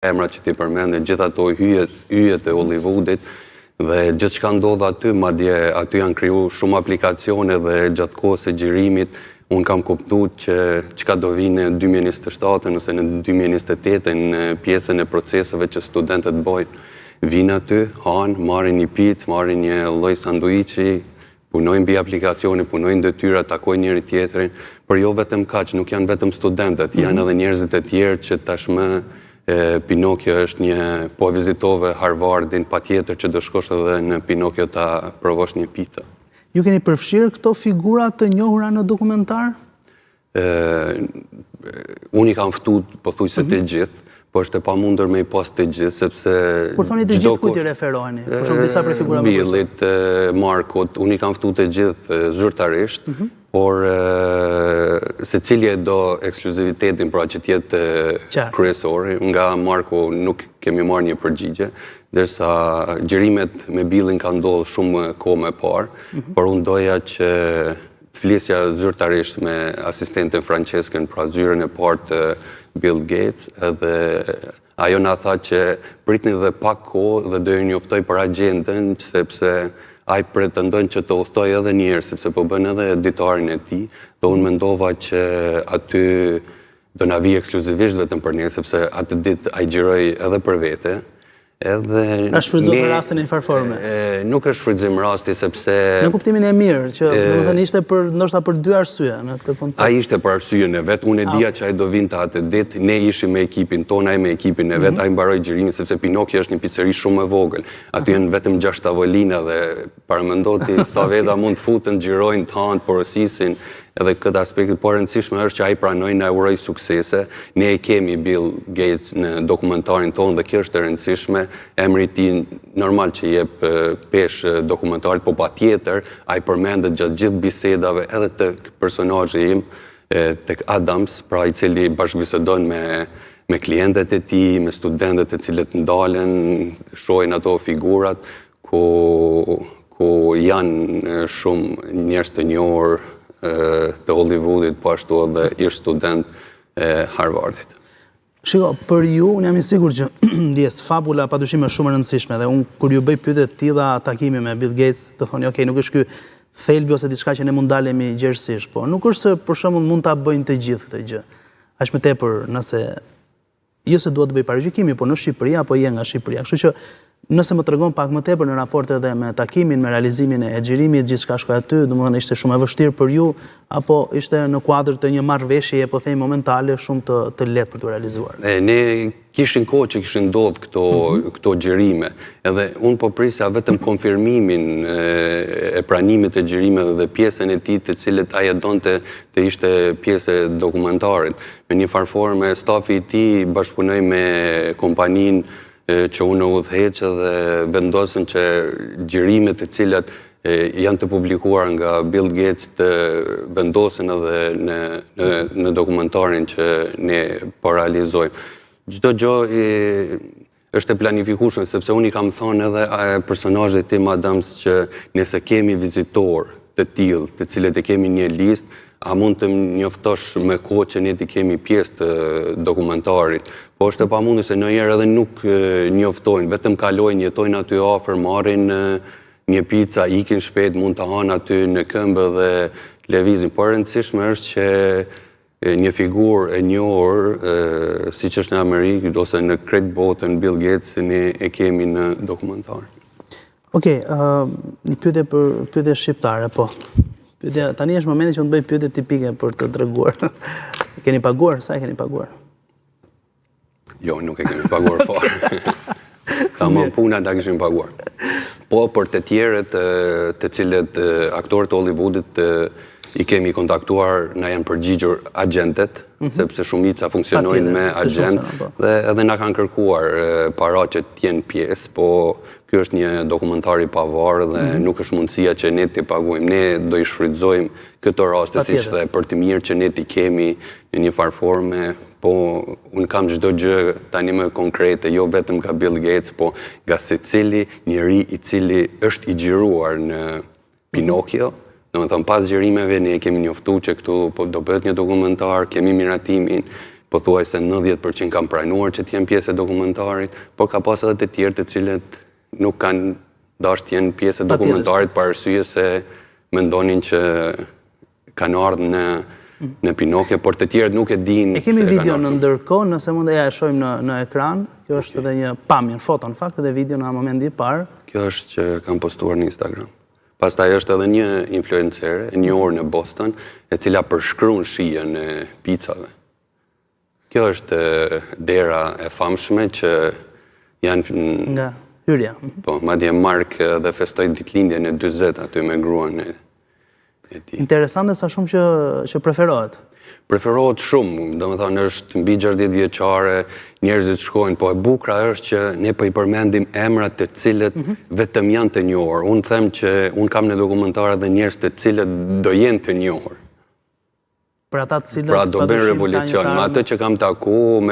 emrat që ti përmendë, gjithë ato hyjet e Hollywoodit dhe gjithë shka ndodhë aty, madje aty janë kriju shumë aplikacione dhe gjatë kohës së xhirimit, unë kam kuptu që çka do vinë në 2027 ose në 2028 në pjesën e proceseve që studentët bojnë. Vinë aty, hanë, marrin një picë, marrin një lloj sanduiçi, punojnë mbi aplikacione, punojnë detyra, takojnë njëri tjetrin, por jo vetëm kaq, nuk janë vetëm studentët, janë edhe njerëzit e tjerë që tashmë Pinokjo është një, po vizitove Harvardin, patjetër që do shkosh edhe në Pinokjo ta provosh një pizza. Ju keni përfshirë këto figura të njohura në dokumentar? Unë i kam ftu pothuajse të gjithë, po është e pamundur me i pas të gjithë, sepse... Kur thoni të gjithë, kujt i referoheni? Për shumë disa prej figurave më Billit, Markot, unë i kam ftu të gjithë zyrtarisht, por se cili e do ekskluzivitetin pra që tjetë kryesori, nga Marko nuk kemi marrë një përgjigje, derisa gjërimet me Billin ka ndodhur shumë kohë më parë, por unë doja që flisja zyrtarisht me asistenten Franceskën, pra zyrën e parë të Bill Gates, edhe ajo na tha që pritni dhe pak kohë dhe do ju njoftoj për agjendën, sepse ai pretendon që të udhtoj edhe një herë, sepse po bën edhe editarin e tij, dhe unë mendova që aty do na vi ekskluzivisht vetëm për ne, sepse atë ditë ai xhiroi edhe për vete. A shfrytëzon për rastin e një farforme? Nuk është shfrytëzim rasti, sepse... Në kuptimin e mirë, që domethënë ishte ndoshta për dy arsye në këtë fund. Ai ishte për arsyeën e vet, unë e dija që ai do vinte atë ditë, ne ishim me ekipin ton, ai me ekipin e vet, ai mbaroi xhirimin sepse Pinokjo është një piceri shumë e vogël. Aty janë vetëm 6 tavolina dhe paramendoti sa veta mund të futen, xhirojnë, të hanë, porosisin. Edhe këtë aspekt, por rëndësishme është që ai pranoi na uroi suksese. Ne e kemi Bill Gates në dokumentarin tonë dhe kjo është e rëndësishme. Emri i tij normal që jep pesh dokumentarit, po patjetër ai përmendet gjatë gjithë bisedave edhe tek personazhi im, tek Adams, pra i cili bashkëbisedon me klientët e tij, me studentët e cilët ndalen, shohin ato figurat ku janë shumë njerëz të njohur të Hollywoodit, po ashtu edhe ish student e Harvardit. Shiko, për ju, unë jam i sigurt që ndjes fabula padyshim është shumë e rëndësishme dhe unë kur ju bëj pyetje të tilla takimi me Bill Gates, të thoni, ok, nuk është ky thelbi ose diçka që ne mund dalemi gjerësisht, po nuk është se për shembull mund ta bëjnë të gjithë këtë gjë. Aq më tepër nëse jo se dua të bëj paragjykimi, po në Shqipëri apo je nga Shqipëria. Kështu që nëse më tregon pak më tepër në raport edhe me takimin, me realizimin e xhirimit, gjithçka shkoi aty, domethënë ishte shumë e vështirë për ju apo ishte në kuadër të një marrëveshjeje, po them momentale, shumë të lehtë për të realizuar? Ne kishin kohë që kishin ndodhur këto xhirime, edhe unë po prisja vetëm konfirmimin e pranimit të xhirimeve dhe pjesën e tij të cilët ai e donte të ishte pjesë e dokumentarit. Me një farforme stafi i tij bashkëpunoi me kompaninë që unë udhëheq dhe vendosën që xhirimet të cilat janë të publikuar nga Bill Gates të vendosen edhe në dokumentarin që ne po realizojmë. Çdo gjë është e planifikueshme, sepse unë i kam thënë edhe personazhit tim Adams që nëse kemi vizitor të tillë, të cilët e kemi një listë, a mund të njoftosh me kohë që ne të kemi pjesë të dokumentarit. Po është e pamundur se ndonjëherë edhe nuk njoftojnë, vetëm kalojnë, jetojnë aty afër, marrin një pica, ikin shpejt, mund të hanë aty në këmbë dhe lëvizin. Por rëndësishme është që një figurë e njohur, siç është në Amerikë ose në krejt botën, Bill Gates, ne e kemi në dokumentar. Okej, një pyetje shqiptare, po. Tani është momenti që unë të bëj pyetje tipike për të treguar. Keni paguar? Sa e keni paguar? Jo, nuk e kemi paguar fare. Ta më puna ta kishim paguar. Po, për të tjerët të cilët aktorët Hollywoodit i kemi kontaktuar, na janë përgjigjur agjentet, sepse shumica funksionojnë me agent, dhe edhe na kanë kërkuar para që t'jenë pjesë, po ky është një dokumentar i pavarur dhe nuk është mundësia që ne t'i paguajmë. Ne do i shfrytëzojmë këto raste siç dhe për të mirë që ne t'i kemi në një farforme, po unë kam çdo gjë tani më konkrete, jo vetëm nga Bill Gates, po nga secili njeri i cili është i xhiruar në Pinokjo. Domethënë pas xhirimeve ne kemi njoftuar që këtu do bëhet një dokumentar, kemi miratimin, pothuajse 90% kanë pranuar që të jenë pjesë e dokumentarit, por ka pas edhe të tjerë të cilët nuk kanë dashur të jenë pjesë e dokumentarit për arsye se mendonin që kanë ardhur në Pinokjo, por të tjerët nuk e dinë. E kemi video në ndërkohë, nëse mund e shohim në ekran. Kjo është edhe një pamje, në foto, në fakt, edhe video në momentin e parë. Kjo është që kam postuar në Instagram. Pastaj është edhe një influencere, e njohur në Boston, e cila përshkruan shijen e picave. Kjo është dera e famshme që janë nga hyrja. Po, madje Mark dhe festoi ditëlindjen e 40 aty me gruan e tij. Interesante sa shumë që preferohet. Preferohet shumë, domethënë është mbi 60 vjeçare, njerëzit shkojnë, po e bukura është që ne po i përmendim emrat të cilët vetëm janë të njohur. Unë them që unë kam në dokumentar edhe njerëz të cilët do jenë të njohur. Për ata të cilët pra do bëjnë revolucion, me atë që kam taku, me